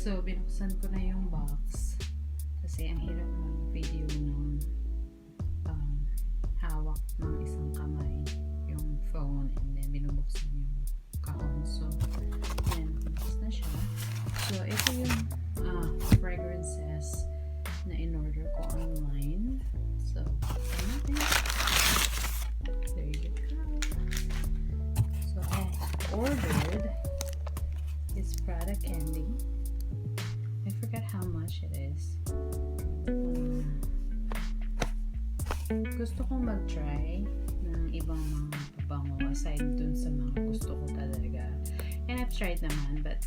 So, binuksan ko na yung box kasi ang hirap mag-video ng hawak ng isang kamay yung phone, and then binubuksan yung kahon. So, yan, binuksan na siya. So, ito yung fragrances na in-order ko online. So, natin. There you go. So, I ordered this Prada candy. I forgot how much it is. Gusto kong mag-try ng ibang mga pabango aside dun sa mga gusto ko talaga. And I've tried naman, but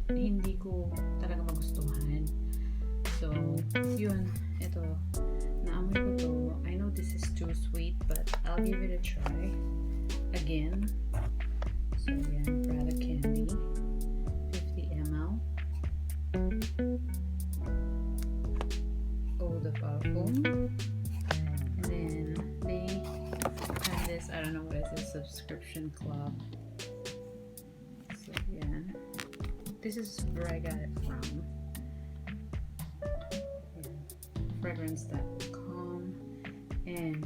hindi ko talaga magustuhan. So, yun. Ito. Naamoy ko to. I know this is too sweet, but I'll give it a try. Again. So, yan. Prada candy. 50 ml. Eau de parfum. And then they have this, I don't know what is this, subscription club. So yeah, this is where I got it from. Yeah. Fragrance.com, and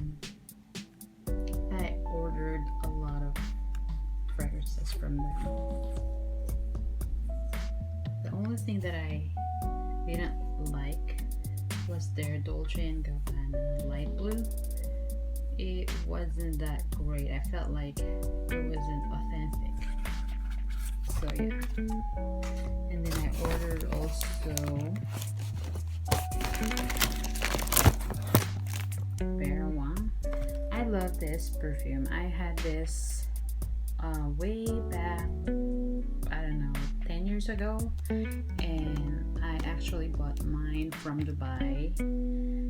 I ordered a lot of fragrances from them. The only thing that I didn't like was their Dolce & Gabbana light blue. It wasn't that great. I felt like it wasn't authentic. So yeah. And then I ordered also Vera Wang. I love this perfume. I had this way back, I don't know, 10 years ago, and I actually bought mine from Dubai.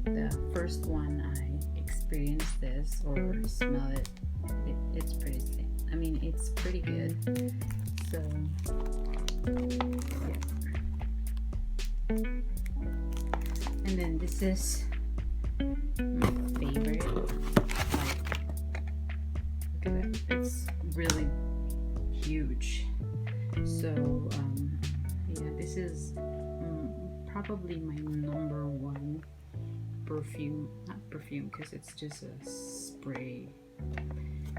The first one I experienced this or smell it, it's pretty sick. I mean, it's pretty good. So yeah. And then this is my favorite. Like, look at that. It's really huge. So yeah, this is probably my number one perfume, not perfume because it's just a spray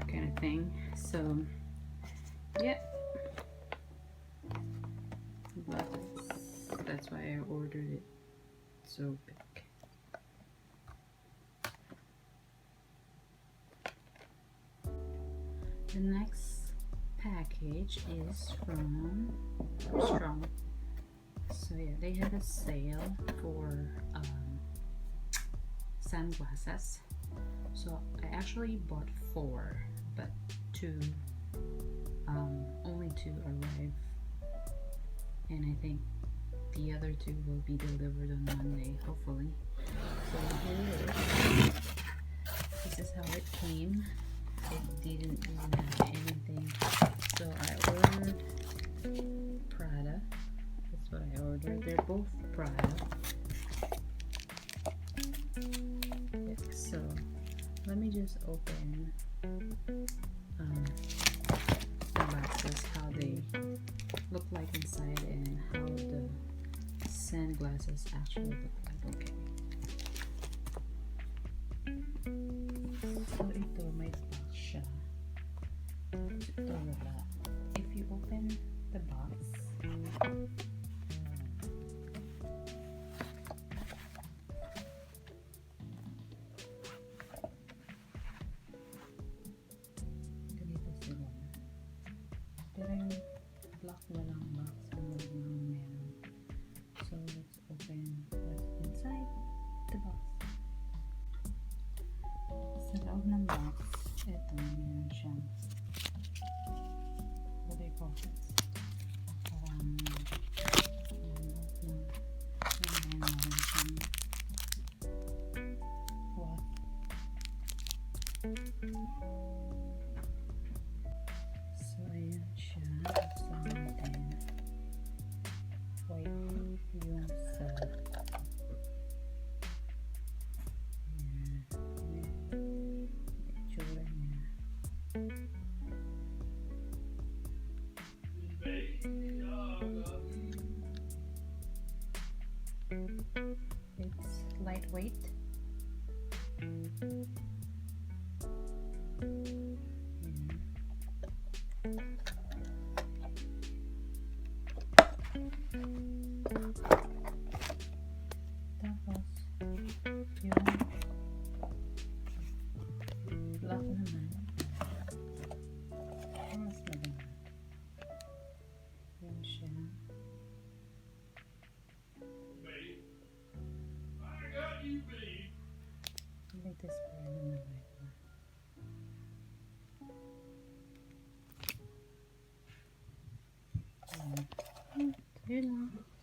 kind of thing. So yeah, but that's why I ordered it so big. The next package is from Strong. So yeah, they had a sale for sunglasses. So I actually bought 4, but only 2 arrived, and I think the other 2 will be delivered on Monday, hopefully. So here it is. This is how it came. It didn't even have anything. So I ordered Prada. That's what I ordered. They're both Prada. Yeah, so let me just open the boxes, how they look like inside, and how the sunglasses actually look like. Okay. So ito, may box siya. Ito wala. If you open the box, ganito sila. Pero yung black na lang box, wala lang meron. So let's open what's inside the box. Sa loob ng box, ito, meron siyang, what do you call this? Parang, meron siyang what? So, ayan siya. Buksan natin. Wait. Tapos, yung black naman. Mas maganda. Yan siya. Latest pa yun naman. Yun na.